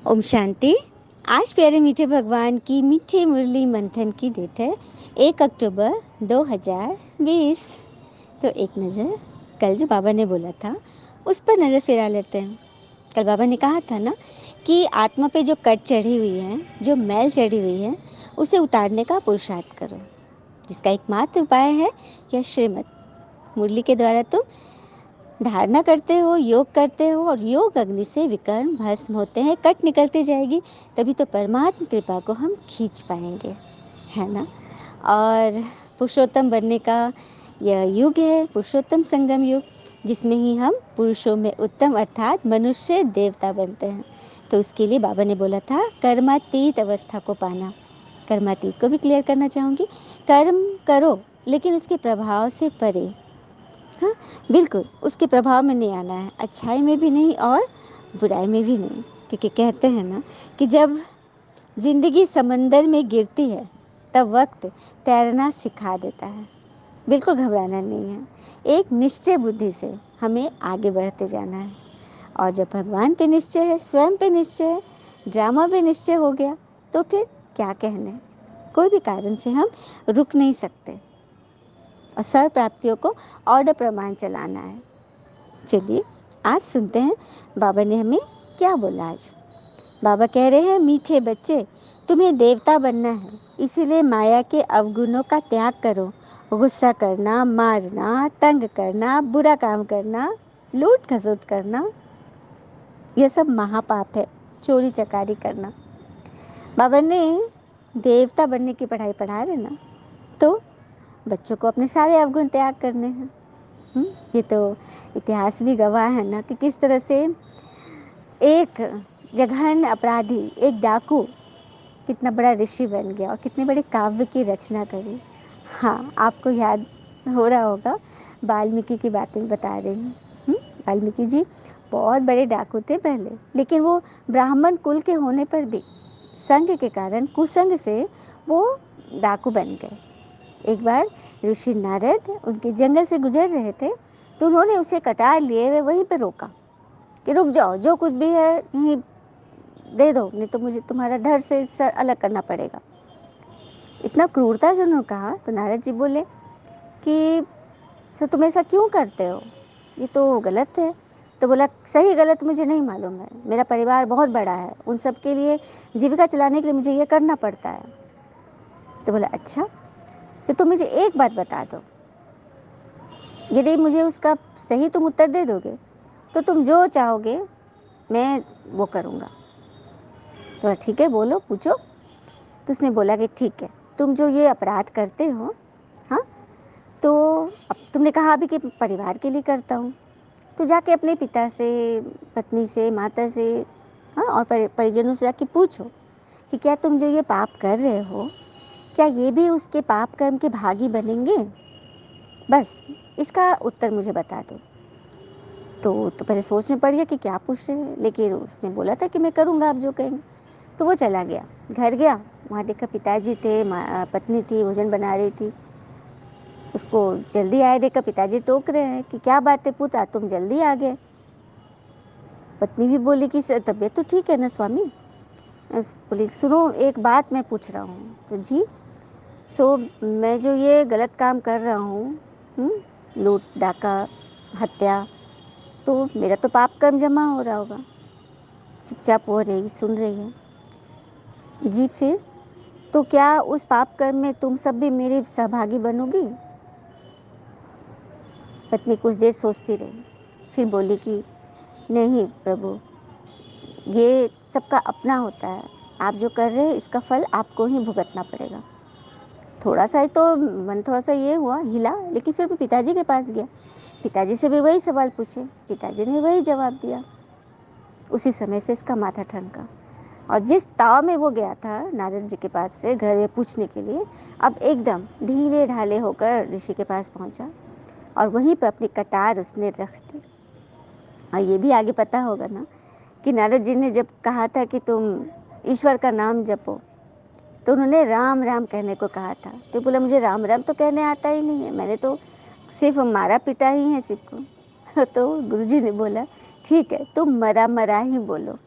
ओम शांति। आज प्यारे मीठे भगवान की मीठी मुरली मंथन की डेट है 1 अक्टूबर 2020। तो एक नज़र कल जो बाबा ने बोला था उस पर नज़र फिरा लेते हैं। कल बाबा ने कहा था ना कि आत्मा पे जो कट चढ़ी हुई है, जो मैल चढ़ी हुई है, उसे उतारने का पुरुषार्थ करो, जिसका एकमात्र उपाय है यह श्रीमत मुरली के द्वारा तुम धारणा करते हो, योग करते हो और योग अग्नि से विकर्म भस्म होते हैं, कट निकलती जाएगी, तभी तो परमात्मा कृपा को हम खींच पाएंगे, है ना। और पुरुषोत्तम बनने का यह युग है पुरुषोत्तम संगम युग, जिसमें ही हम पुरुषों में उत्तम अर्थात मनुष्य देवता बनते हैं। तो उसके लिए बाबा ने बोला था कर्मातीत अवस्था को पाना। कर्मातीत को भी क्लियर करना चाहूँगी। कर्म करो लेकिन उसके प्रभाव से परे। हाँ, बिल्कुल उसके प्रभाव में नहीं आना है, अच्छाई में भी नहीं और बुराई में भी नहीं। क्योंकि कहते हैं ना कि जब जिंदगी समंदर में गिरती है तब वक्त तैरना सिखा देता है। बिल्कुल घबराना नहीं है, एक निश्चय बुद्धि से हमें आगे बढ़ते जाना है। और जब भगवान पे निश्चय है, स्वयं पे निश्चय है, ड्रामा पे निश्चय हो गया, तो फिर क्या कहने। कोई भी कारण से हम रुक नहीं सकते और सर्व प्राप्तियों को ऑर्डर प्रमाण चलाना है। चलिए आज सुनते हैं बाबा ने हमें क्या बोला। आज बाबा कह रहे हैं, मीठे बच्चे तुम्हें देवता बनना है, इसीलिए माया के अवगुणों का त्याग करो। गुस्सा करना, मारना, तंग करना, बुरा काम करना, लूट खसुट करना, यह सब महापाप है। चोरी चकारी करना। बाबा ने देवता बनने की पढ़ाई पढ़ा रहे ना, तो बच्चों को अपने सारे अवगुण त्याग करने हैं। ये तो इतिहास भी गवाह है ना कि किस तरह से एक जघन्य अपराधी, एक डाकू कितना बड़ा ऋषि बन गया और कितने बड़े काव्य की रचना करी। हाँ, आपको याद हो रहा होगा, वाल्मीकि की बातें बता रही हूँ। वाल्मीकि जी बहुत बड़े डाकू थे पहले, लेकिन वो ब्राह्मण कुल के होने पर भी संग के कारण, कुसंग से वो डाकू बन गए। एक बार ऋषि नारद उनके जंगल से गुजर रहे थे, तो उन्होंने उसे कटार लिए हुए वहीं पर रोका कि रुक जाओ, जो कुछ भी है यहीं दे दो, नहीं तो मुझे तुम्हारा धड़ से सर अलग करना पड़ेगा। इतना क्रूरता से उन्होंने कहा। तो नारद जी बोले कि सर तुम ऐसा क्यों करते हो, ये तो गलत है। तो बोला सही गलत मुझे नहीं मालूम है, मेरा परिवार बहुत बड़ा है, उन सब के लिए जीविका चलाने के लिए मुझे ये करना पड़ता है। तो बोला अच्छा, तो तुम मुझे एक बात बता दो, यदि मुझे उसका सही तुम उत्तर दे दोगे तो तुम जो चाहोगे मैं वो करूँगा। तो ठीक है, बोलो, पूछो। तो उसने बोला कि ठीक है, तुम जो ये अपराध करते हो, हाँ, तो अब तुमने कहा अभी कि परिवार के लिए करता हूँ, तो जाके अपने पिता से, पत्नी से, माता से, हाँ, और परिजनों से जाके पूछो कि क्या तुम जो ये पाप कर रहे हो, क्या ये भी उसके पाप कर्म के भागी बनेंगे। बस इसका उत्तर मुझे बता दो। तो पहले सोचने पड़ गया कि क्या पूछ रहे हैं, लेकिन उसने बोला था कि मैं करूँगा आप जो कहेंगे। तो वो चला गया, घर गया, वहाँ देखा पिताजी थे, पत्नी थी, भोजन बना रही थी। उसको जल्दी आए देखा पिताजी टोक रहे हैं कि क्या बात है पुत्र, तुम जल्दी आ गए। पत्नी भी बोली कि तबीयत तो ठीक है ना स्वामी। बोली सुनो एक बात मैं पूछ रहा हूँ। तो जी, मैं जो ये गलत काम कर रहा हूँ, लूट डाका हत्या, तो मेरा तो पाप कर्म जमा हो रहा होगा। चुपचाप हो रही, सुन रही है। जी फिर, तो क्या उस पाप कर्म में तुम सब भी मेरी सहभागी बनोगी। पत्नी कुछ देर सोचती रही, फिर बोली कि नहीं प्रभु, ये सबका अपना होता है, आप जो कर रहे हैं इसका फल आपको ही भुगतना पड़ेगा। थोड़ा सा ही तो मन थोड़ा सा ये हुआ, हिला, लेकिन फिर मैं पिताजी के पास गया, पिताजी से भी वही सवाल पूछे, पिताजी ने वही जवाब दिया। उसी समय से इसका माथा ठनका, और जिस ताव में वो गया था नारद जी के पास से घर में पूछने के लिए, अब एकदम ढीले ढाले होकर ऋषि के पास पहुंचा और वहीं पर अपनी कटार उसने रख दी। और ये भी आगे पता होगा ना कि नारद जी ने जब कहा था कि तुम ईश्वर का नाम जपो, तो उन्होंने राम राम कहने को कहा था। तो बोला मुझे राम राम तो कहने आता ही नहीं है, मैंने तो सिर्फ मारा पिटा ही है सबको। तो गुरुजी ने बोला ठीक है, तुम मरा मरा ही बोलो।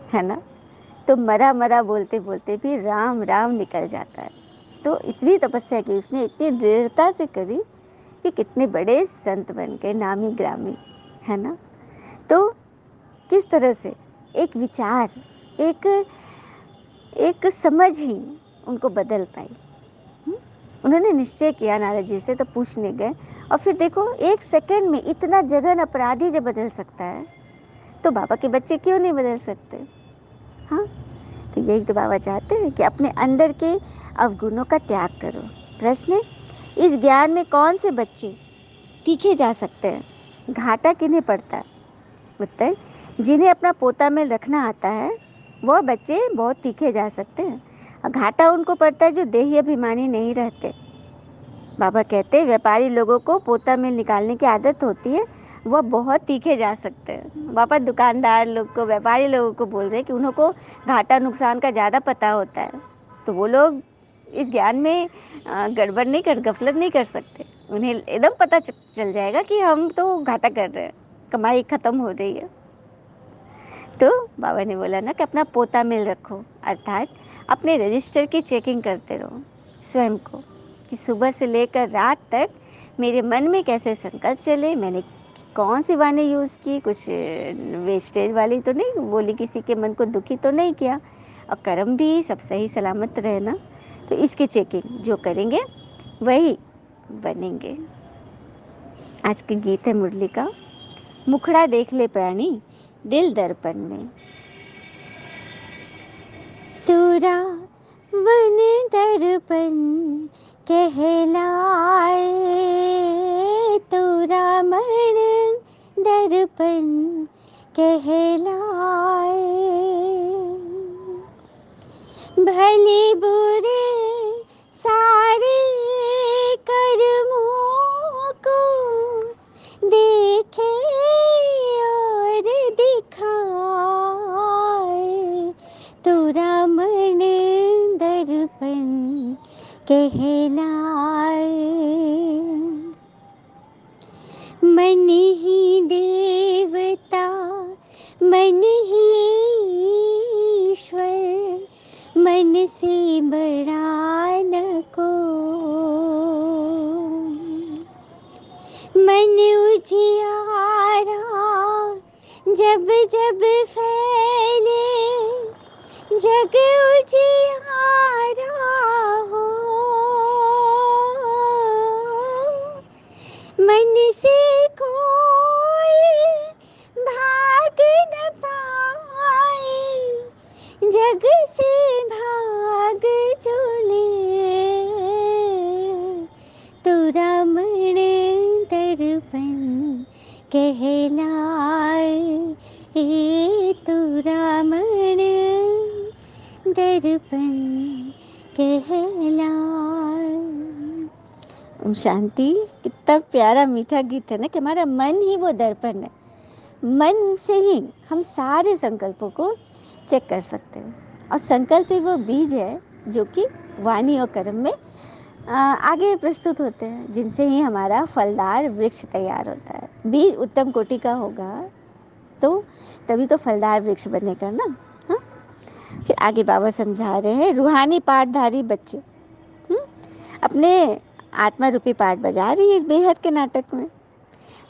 है ना। तो मरा मरा बोलते बोलते भी राम राम निकल जाता है। तो इतनी तपस्या की उसने, इतनी दृढ़ता से करी कि कितने बड़े संत बन गए, नामी ग्रामी, है ना। तो किस तरह से एक विचार, एक एक समझ ही उनको बदल पाई। उन्होंने निश्चय किया नारद जी से, तो पूछने गए। और फिर देखो, एक सेकंड में इतना जघन अपराधी जब बदल सकता है, तो बाबा के बच्चे क्यों नहीं बदल सकते। हाँ, तो यही तो बाबा चाहते हैं कि अपने अंदर के अवगुणों का त्याग करो। प्रश्न, इस ज्ञान में कौन से बच्चे तीखे जा सकते हैं, घाटा किन्हें पड़ता है। उत्तर, जिन्हें अपना पोता में रखना आता है वह बच्चे बहुत तीखे जा सकते हैं, और घाटा उनको पड़ता है जो देही अभिमानी नहीं रहते। बाबा कहते हैं व्यापारी लोगों को पोता मिल निकालने की आदत होती है, वह बहुत तीखे जा सकते हैं। बाबा दुकानदार लोग को, व्यापारी लोगों को बोल रहे हैं कि उन्हों को घाटा नुकसान का ज़्यादा पता होता है, तो वो लोग इस ज्ञान में गड़बड़ नहीं कर, गफलत नहीं कर सकते। उन्हें एकदम पता चल जाएगा कि हम तो घाटा कर रहे हैं, कमाई ख़त्म हो रही है। तो बाबा ने बोला ना कि अपना पोता मिल रखो, अर्थात अपने रजिस्टर की चेकिंग करते रहो स्वयं को, कि सुबह से लेकर रात तक मेरे मन में कैसे संकल्प चले, मैंने कौन सी वाणी यूज़ की, कुछ वेस्टेज वाली तो नहीं बोली, किसी के मन को दुखी तो नहीं किया, और कर्म भी सब सही सलामत रहे ना। तो इसकी चेकिंग जो करेंगे वही बनेंगे। आज के गीत है मुरली का, मुखड़ा देख ले प्राणी दिल दर्पण में। तूरा वन दर्पण कहलाए, तूरा मन दर्पण कहलाए। भले बुरे सारे कर्मों को देखे और दिखाए, तूरा मन दर्पण कहलाए। मन ही देवता मन ही ईश्वर, मन से बड़ा न को। मन उजियारा जब जब फैले, जग उजियारा हो। मन से कोई भाग न पाए, जग से भाग चले, तूरा मन दर्पण कहलाए, तूरा मन दर्पण कहलाए। ओम शांति। कितना प्यारा मीठा गीत है ना, कि हमारा मन ही वो दर्पण है। मन से ही हम सारे संकल्पों को चेक कर सकते हैं, और संकल्प ही वो बीज है जो कि वाणी और कर्म में आगे प्रस्तुत होते हैं, जिनसे ही हमारा फलदार वृक्ष तैयार होता है। बीज उत्तम कोटि का होगा तो तभी तो फलदार वृक्ष बनेगा ना। हाँ, फिर आगे बाबा समझा रहे हैं, रूहानी पाठधारी बच्चे अपने आत्मा रूपी पाठ बजा रही है इस बेहद के नाटक में।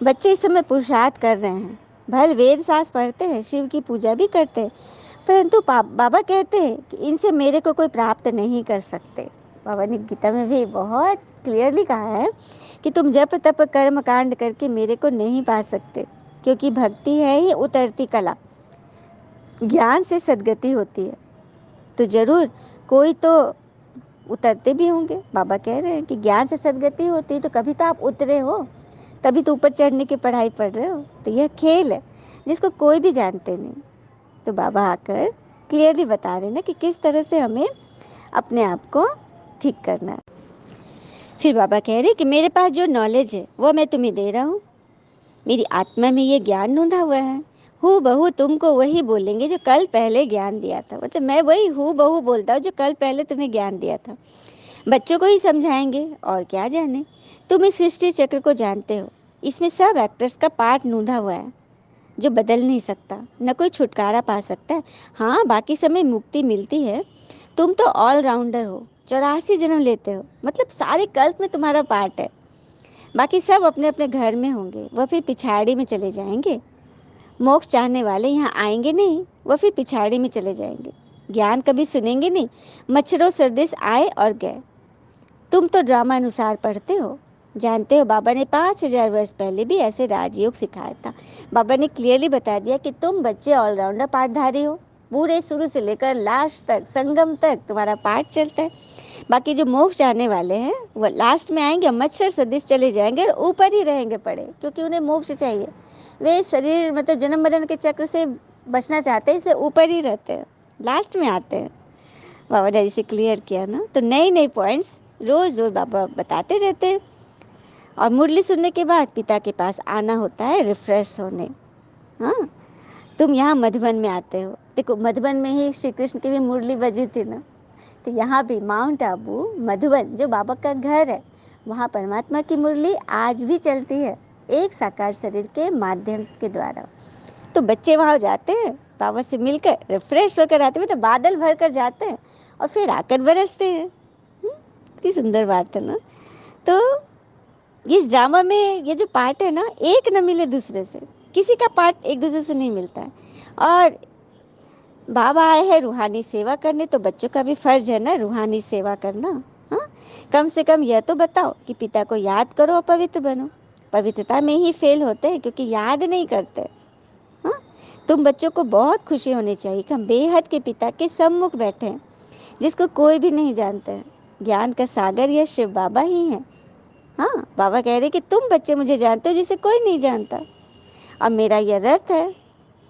बच्चे इस समय पुरुषार्थ कर रहे हैं, भल वेद शास्त्र पढ़ते हैं, शिव की पूजा भी करते हैं, परंतु बाबा कहते हैं कि इनसे मेरे को कोई प्राप्त नहीं कर सकते। बाबा ने गीता में भी बहुत क्लियरली कहा है कि तुम जप तप कर्म कांड करके मेरे को नहीं पा सकते, क्योंकि भक्ति है ही उतरती कला, ज्ञान से सद्गति होती है। तो जरूर कोई तो उतरते भी होंगे। बाबा कह रहे हैं कि ज्ञान से सद्गति होती है, तो कभी तो आप उतरे हो, तभी तो ऊपर चढ़ने की पढ़ाई पढ़ रहे हो। तो यह खेल है जिसको कोई भी जानते नहीं। तो बाबा आकर क्लियरली बता रहे ना कि किस तरह से हमें अपने आप को ठीक करना है। फिर बाबा कह रहे कि मेरे पास जो नॉलेज है वो मैं तुम्हें दे रहा हूँ, मेरी आत्मा में ये ज्ञान नूंधा हुआ है। हूँ बहू तुमको वही बोलेंगे जो कल पहले ज्ञान दिया था। मतलब मैं वही हूँ बहू बोलता हूँ जो कल पहले तुम्हें ज्ञान दिया था। बच्चों को ही समझाएंगे और क्या जाने। तुम इस सृष्टि चक्र को जानते हो, इसमें सब एक्टर्स का पार्ट नूंधा हुआ है। जो बदल नहीं सकता, न कोई छुटकारा पा सकता है। हाँ, बाकी समय मुक्ति मिलती है। तुम तो ऑलराउंडर हो, 84 जन्म लेते हो, मतलब सारे कल्प में तुम्हारा पार्ट है। बाकी सब अपने अपने घर में होंगे, वह फिर पिछाड़ी में चले जाएंगे। मोक्ष चाहने वाले यहाँ आएंगे नहीं, वह फिर पिछाड़ी में चले जाएंगे। ज्ञान कभी सुनेंगे नहीं, मच्छरों सदृश आए और गए। तुम तो ड्रामा अनुसार पढ़ते हो। जानते हो, बाबा ने 5000 वर्ष पहले भी ऐसे राजयोग सिखाया था। बाबा ने क्लियरली बता दिया कि तुम बच्चे ऑलराउंडर पाठधारी हो। पूरे शुरू से लेकर लास्ट तक, संगम तक तुम्हारा पाठ चलता है। बाकी जो मोक्ष चाहने वाले हैं वो लास्ट में आएंगे, मच्छर सदृश चले जाएंगे और ऊपर ही रहेंगे पड़े, क्योंकि उन्हें मोक्ष चाहिए। वे शरीर मतलब जन्म मरण के चक्र से बचना चाहते हैं, इससे ऊपर ही रहते हैं, लास्ट में आते हैं। बाबा ने इसे क्लियर किया ना, तो नए नए पॉइंट्स रोज रोज बाबा बताते रहते हैं। और मुरली सुनने के बाद पिता के पास आना होता है रिफ्रेश होने। हाँ, तुम यहाँ मधुबन में आते हो। देखो, मधुबन में ही श्री कृष्ण की भी मुरली बजी थी ना, तो यहाँ भी माउंट आबू मधुबन जो बाबा का घर है, वहाँ परमात्मा की मुरली आज भी चलती है, एक साकार शरीर के माध्यम के द्वारा। तो बच्चे वहाँ जाते हैं, बाबा से मिलकर रिफ्रेश होकर आते हैं, तो बादल भर कर जाते हैं और फिर आकर बरसते हैं। कितनी सुंदर बात है ना। तो इस ड्रामा में ये जो पार्ट है ना, एक न मिले दूसरे से, किसी का पार्ट एक दूसरे से नहीं मिलता है। और बाबा आए हैं रूहानी सेवा करने, तो बच्चों का भी फर्ज है ना रूहानी सेवा करना। हाँ, कम से कम यह तो बताओ कि पिता को याद करो और पवित्र बनो। पवित्रता में ही फेल होते हैं, क्योंकि याद नहीं करते। हाँ, तुम बच्चों को बहुत खुशी होनी चाहिए कि हम बेहद के पिता के सम्मुख बैठे हैं, जिसको कोई भी नहीं जानते हैं। ज्ञान का सागर यह शिव बाबा ही है। हाँ, बाबा कह रहे कि तुम बच्चे मुझे जानते हो जिसे कोई नहीं जानता। अब मेरा यह रथ है,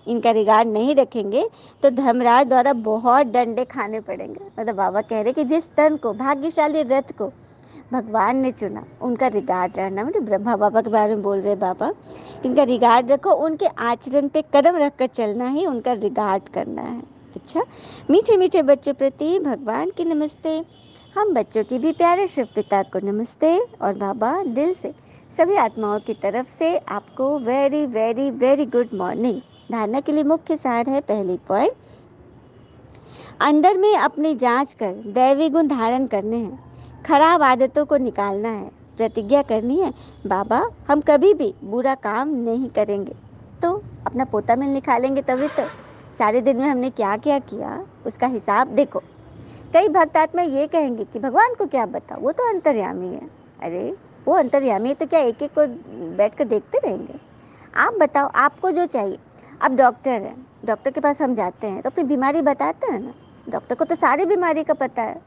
इनका रिगार्ड नहीं रखेंगे तो धर्मराज द्वारा बहुत डंडे खाने पड़ेंगे। मतलब बाबा कह रहे कि जिस तन को, भाग्यशाली रथ को भगवान ने चुना, उनका रिगार्ड रहना। मतलब ब्रह्मा बाबा के बारे में बोल रहे बाबा, इनका रिगार्ड रखो, उनके आचरण पे कदम रखकर चलना ही उनका रिगार्ड करना है। अच्छा, मीठे मीठे बच्चों प्रति भगवान की नमस्ते। हम बच्चों की भी प्यारे शिव पिता को नमस्ते। और बाबा दिल से सभी आत्माओं की तरफ से आपको very very very good morning. धारणा के लिए मुख्य सार है, पहली पॉइंट, अंदर में अपनी जांच कर दैवी गुण धारण करने हैं, खराब आदतों को निकालना है, प्रतिज्ञा करनी है, बाबा हम कभी भी बुरा काम नहीं करेंगे। तो अपना पोता में निकालेंगे तभी तो। सारे दिन में हमने क्या क्या किया उसका हिसाब देखो। कई भक्त आत्मा ये कहेंगे कि भगवान को क्या बताओ, वो तो अंतर्यामी है। अरे, वो अंतर्यामी है तो क्या एक एक को बैठ कर देखते रहेंगे? आप बताओ, आपको जो चाहिए। अब डॉक्टर है, डॉक्टर के पास हम जाते हैं तो अपनी बीमारी बताते हैं ना। डॉक्टर को तो सारी बीमारी का पता है,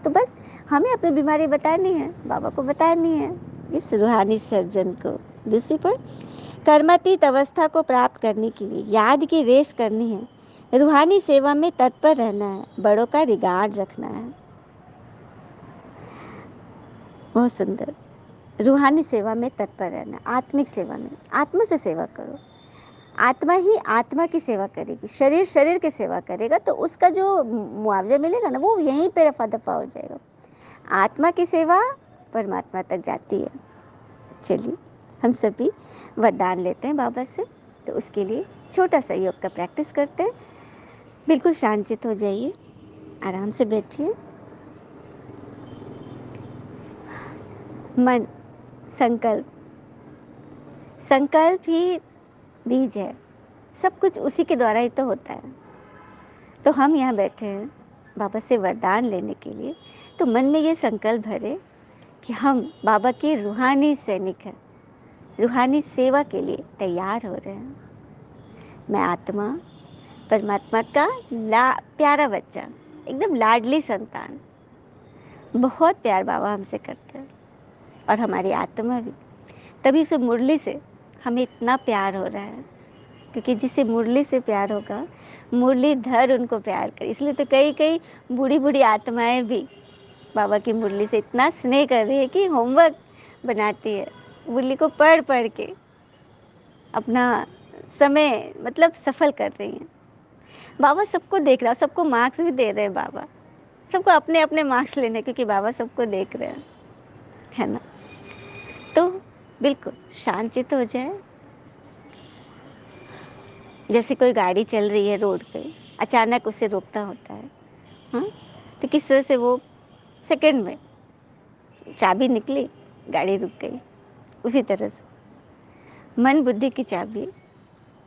तो बस हमें अपनी बीमारी बतानी है, बाबा को बतानी है, इस रूहानी सर्जन को। दूसरी पर, कर्मातीत अवस्था को प्राप्त करने के लिए याद की रेस करनी है, रूहानी सेवा में तत्पर रहना है, बड़ों का रिगार्ड रखना है। बहुत सुंदर। रूहानी सेवा में तत्पर रहना, आत्मिक सेवा में, आत्मा से सेवा करो। आत्मा ही आत्मा की सेवा करेगी, शरीर शरीर की सेवा करेगा, तो उसका जो मुआवजा मिलेगा ना, वो यहीं पे रफा दफा हो जाएगा। आत्मा की सेवा परमात्मा तक जाती है। चलिए, हम सभी वरदान लेते हैं बाबा से। तो उसके लिए छोटा सा योग का प्रैक्टिस करते हैं। बिल्कुल शांत हो जाइए, आराम से बैठिए। मन, संकल्प, संकल्प ही बीज है, सब कुछ उसी के द्वारा ही तो होता है। तो हम यहाँ बैठे हैं बाबा से वरदान लेने के लिए, तो मन में ये संकल्प भरे कि हम बाबा के रूहानी सैनिक हैं, रूहानी सेवा के लिए तैयार हो रहे हैं। मैं आत्मा, परमात्मा का प्यारा बच्चा, एकदम लाडली संतान। बहुत प्यार बाबा हमसे करते हैं और हमारी आत्मा भी। तभी से मुरली से हमें इतना प्यार हो रहा है, क्योंकि जिसे मुरली से प्यार होगा, मुरलीधर उनको प्यार करे। इसलिए तो कई कई बूढ़ी बूढ़ी आत्माएं भी बाबा की मुरली से इतना स्नेह कर रही है कि होमवर्क बनाती है, मुरली को पढ़ पढ़ के अपना समय मतलब सफल कर रही हैं। बाबा सबको देख रहा है, सबको मार्क्स भी दे रहे हैं बाबा, सबको अपने अपने मार्क्स लेने, क्योंकि बाबा सबको देख रहे हैं, है ना। तो बिल्कुल शांत चित्त हो जाए, जैसे कोई गाड़ी चल रही है रोड पे, अचानक उसे रोकना होता है, हाँ, तो किस तरह से वो सेकंड में चाबी निकली, गाड़ी रुक गई। उसी तरह से मन बुद्धि की चाबी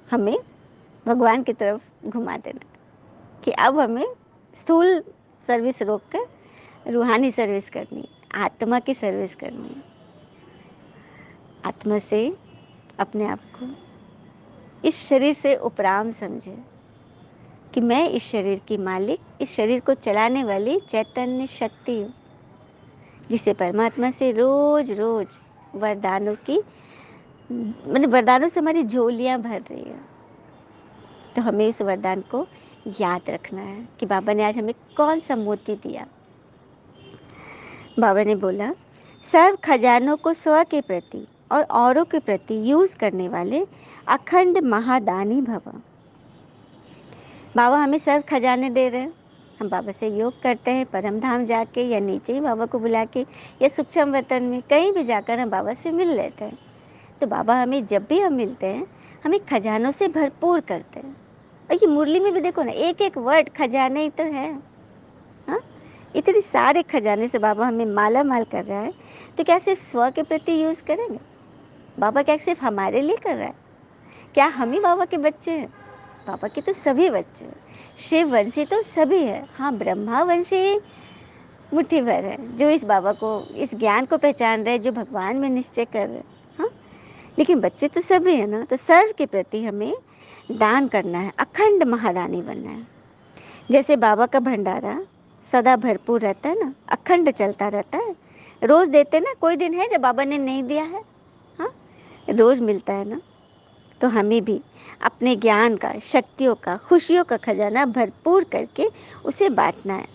हमें भगवान की तरफ घुमा देना, कि अब हमें स्थूल सर्विस रोक कर रूहानी सर्विस करनी है, आत्मा की सर्विस करनी है। आत्मा से अपने आप को इस शरीर से उपराम समझे कि मैं इस शरीर की मालिक, इस शरीर को चलाने वाली चैतन्य शक्ति हूँ, जिसे परमात्मा से रोज रोज वरदानों की, मतलब वरदानों से हमारी झोलियाँ भर रही है। तो हमें इस वरदान को याद रखना है कि बाबा ने आज हमें कौन सा मोती दिया। बाबा ने बोला, सर्व खजानों को स्व के प्रति और औरों के प्रति यूज करने वाले अखंड महादानी भव। बाबा हमें सर्व खजाने दे रहे हैं। हम बाबा से योग करते हैं, परम धाम जाके या नीचे ही बाबा को बुला के या सूक्ष्म वतन में कहीं भी जाकर हम बाबा से मिल लेते हैं। तो बाबा हमें जब भी हम मिलते हैं, हमें खजानों से भरपूर करते हैं। और ये मुरली में भी देखो ना, एक एक वर्ड खजाने ही तो है। हाँ, इतने सारे खजाने से बाबा हमें माला माल कर रहा है। तो क्या सिर्फ स्व के प्रति यूज करेंगे? बाबा क्या सिर्फ हमारे लिए कर रहा है? क्या हम ही बाबा के बच्चे हैं? बाबा के तो सभी बच्चे हैं। शिव वंशी तो सभी है, हाँ, ब्रह्मा वंशी मुट्ठी भर है जो इस बाबा को, इस ज्ञान को पहचान रहे, जो भगवान में निश्चय कर रहे। हाँ, लेकिन बच्चे तो सभी है ना। तो सर्व के प्रति हमें दान करना है, अखंड महादानी बनना है। जैसे बाबा का भंडारा सदा भरपूर रहता है ना, अखंड चलता रहता है, रोज देते ना, कोई दिन है जब बाबा ने नहीं दिया है? हाँ, रोज मिलता है ना। तो हमें भी अपने ज्ञान का, शक्तियों का, खुशियों का खजाना भरपूर करके उसे बांटना है।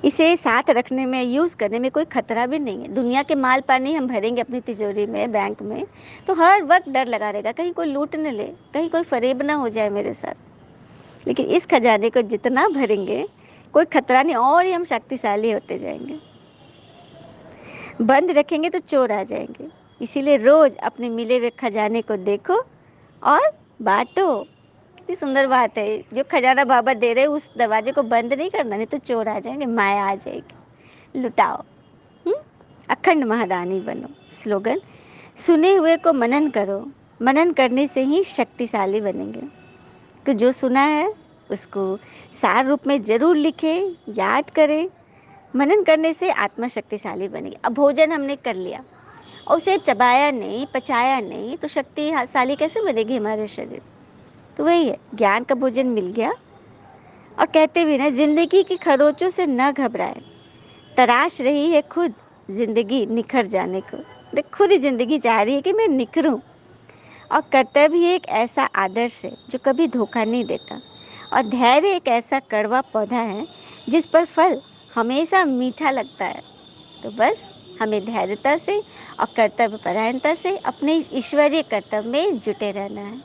इसे साथ रखने में, यूज करने में कोई खतरा भी नहीं है। दुनिया के माल पानी हम भरेंगे अपनी तिजोरी में, बैंक में, तो हर वक्त डर लगा रहेगा, कहीं कोई लूट न ले, कहीं कोई फरेब ना हो जाए मेरे साथ। लेकिन इस खजाने को जितना भरेंगे, कोई खतरा नहीं, और ही हम शक्तिशाली होते जाएंगे। बंद रखेंगे तो चोर आ जाएंगे। इसीलिए रोज अपने मिले हुए खजाने को देखो और बांटो। कितनी सुंदर बात है। जो खजाना बाबा दे रहे, उस दरवाजे को बंद नहीं करना, नहीं तो चोर आ जाएंगे, माया आ जाएगी, लुटाओ। अखंड महादानी बनो। स्लोगन, सुने हुए को मनन करो, मनन करने से ही शक्तिशाली बनेंगे। तो जो सुना है उसको सार रूप में जरूर लिखे, याद करें। मनन करने से आत्मा शक्तिशाली बनेगी। अब भोजन हमने कर लिया और उसे चबाया नहीं, पचाया नहीं, तो शक्तिशाली कैसे बनेगी हमारे शरीर? तो वही है, ज्ञान का भोजन मिल गया। और कहते भी ना, जिंदगी की खरोचों से न घबराए, तराश रही है खुद जिंदगी निखर जाने को। देख, खुद ही जिंदगी चाह रही है कि मैं निखरूं। और कर्तव्य ही एक ऐसा आदर्श है जो कभी धोखा नहीं देता। और धैर्य एक ऐसा कड़वा पौधा है जिस पर फल हमेशा मीठा लगता है। तो बस हमें धैर्यता से और कर्तव्य परायणता से अपने ईश्वरीय कर्तव्य में जुटे रहना है।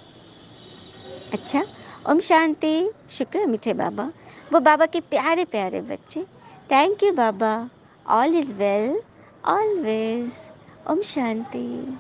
अच्छा, ओम शांति। शुक्र है मीठे बाबा, वो बाबा के प्यारे प्यारे बच्चे। Thank you Baba. All is well always. ओम शांति।